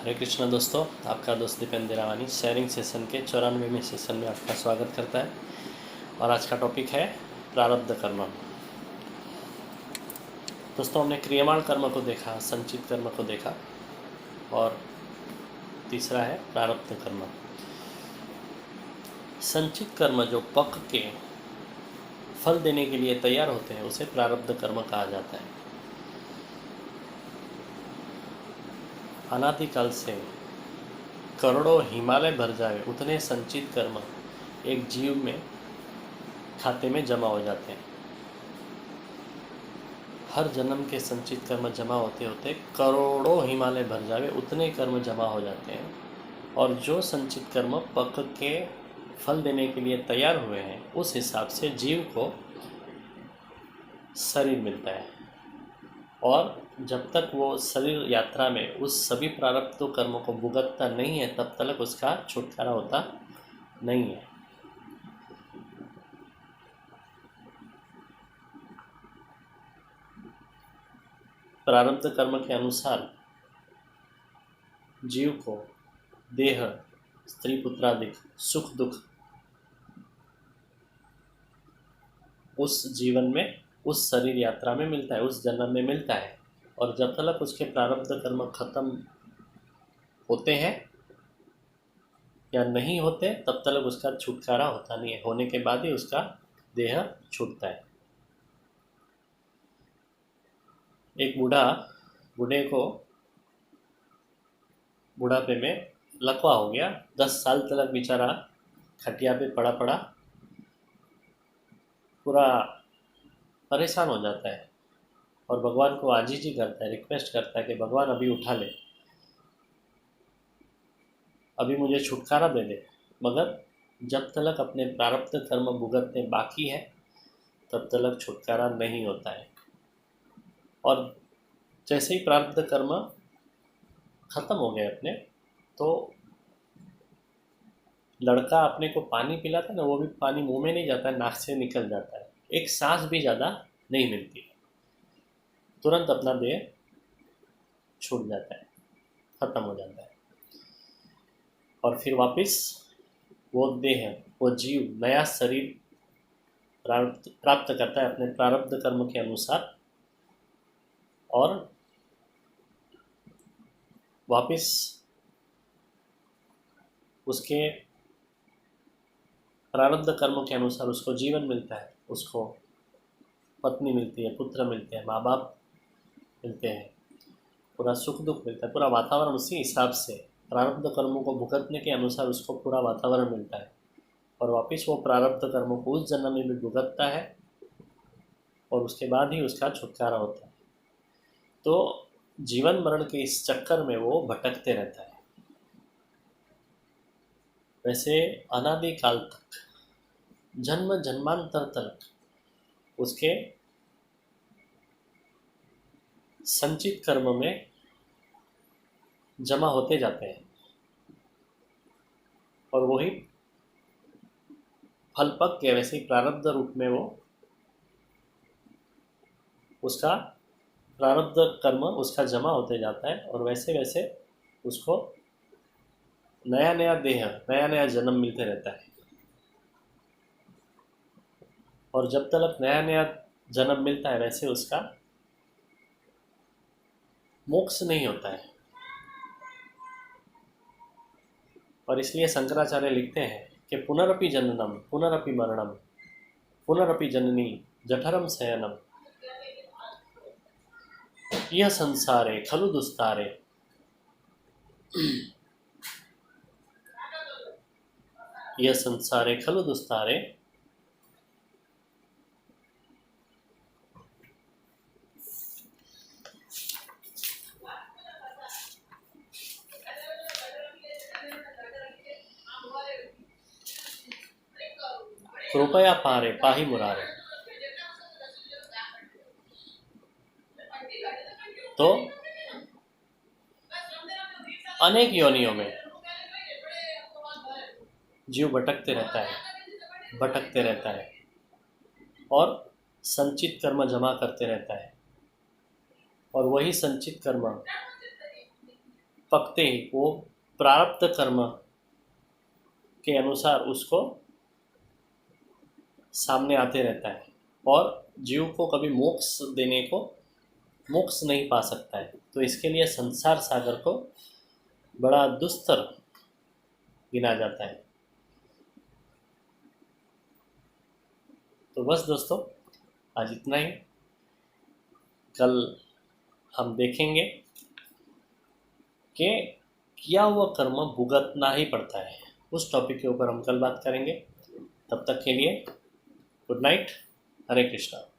हरे कृष्ण दोस्तों, आपका दोस्त दीपेंद्र देरावानी शेयरिंग सेशन के 94वें सेशन में आपका स्वागत करता है। और आज का टॉपिक है प्रारब्ध कर्म। दोस्तों, हमने क्रियमाण कर्म को देखा, संचित कर्म को देखा और तीसरा है प्रारब्ध कर्म। संचित कर्म जो पक के फल देने के लिए तैयार होते हैं उसे प्रारब्ध कर्म कहा जाता है। अनादिकाल से करोड़ों हिमालय भर जाए उतने संचित कर्म एक जीव में खाते में जमा हो जाते हैं। हर जन्म के संचित कर्म जमा होते होते करोड़ों हिमालय भर जावे उतने कर्म जमा हो जाते हैं। और जो संचित कर्म पक के फल देने के लिए तैयार हुए हैं उस हिसाब से जीव को शरीर मिलता है। और जब तक वो शरीर यात्रा में उस सभी प्रारब्ध कर्मों को भुगतता नहीं है तब तक उसका छुटकारा होता नहीं है। प्रारब्ध कर्म के अनुसार जीव को देह, स्त्री पुत्रादि, सुख दुख उस जीवन में, उस शरीर यात्रा में मिलता है, उस जन्म में मिलता है। और जब तक उसके प्रारब्ध कर्म खत्म होते हैं या नहीं होते तब तक उसका छुटकारा होता नहीं है। होने के बाद ही उसका देह छूटता है। एक बूढ़े को बुढ़ापे में लकवा हो गया। 10 साल तक बेचारा खटिया पे पड़ा पूरा परेशान हो जाता है और भगवान को आजीजी करता है, रिक्वेस्ट करता है कि भगवान अभी उठा ले, अभी मुझे छुटकारा दे दे। मगर जब तक अपने प्रारब्ध कर्म भुगतने बाकी है तब तक छुटकारा नहीं होता है। और जैसे ही प्रारब्ध कर्म खत्म हो गए अपने, तो लड़का अपने को पानी पिलाता है ना, वो भी पानी मुंह में नहीं जाता है, नाक से निकल जाता है। एक सांस भी ज़्यादा नहीं मिलती, तुरंत अपना देह छूट जाता है, खत्म हो जाता है। और फिर वापस वो देह, वो जीव नया शरीर प्राप्त करता है अपने प्रारब्ध कर्म के अनुसार। और वापस उसके प्रारब्ध कर्म के अनुसार उसको जीवन मिलता है, उसको पत्नी मिलती है, पुत्र मिलते हैं, माँ बाप मिलते हैं, पूरा सुख दुख मिलता है, पूरा वातावरण उसी हिसाब से प्रारब्ध कर्मों को भुगतने के अनुसार उसको पूरा वातावरण मिलता है। और वापस वो प्रारब्ध कर्मों को उस जन्म में भी भुगतता है और उसके बाद ही उसका छुटकारा होता है। तो जीवन मरण के इस चक्कर में वो भटकते रहता है। वैसे अनादिकाल तक, जन्म जन्मांतर तक उसके संचित कर्म में जमा होते जाते हैं और वही फल पक के वैसे ही प्रारब्ध रूप में वो उसका प्रारब्ध कर्म उसका जमा होते जाता है। और वैसे वैसे उसको नया नया देह, नया नया जन्म मिलते रहता है। और जब तक नया नया जन्म मिलता है वैसे उसका मोक्ष नहीं होता है। और इसलिए शंकराचार्य लिखते हैं कि पुनरपि जननम पुनरपि मरणम पुनरपि जननी जठरम शयनम यह संसारे खलु दुस्तारे। यह संसारे खलु दुस्तारे। कृपया पारे पाही मुरारे। तो अनेक योनियों में जीव भटकते रहता है और संचित कर्म जमा करते रहता है। और वही संचित कर्म पकते ही वो प्रारब्ध कर्म के अनुसार उसको सामने आते रहता है और जीव को कभी मोक्ष देने को मोक्ष नहीं पा सकता है। तो इसके लिए संसार सागर को बड़ा दुस्तर गिना जाता है। तो बस दोस्तों, आज इतना ही। कल हम देखेंगे कि किया हुआ कर्म भुगतना ही पड़ता है। उस टॉपिक के ऊपर हम कल बात करेंगे। तब तक के लिए गुड नाइट। हरे कृष्णा।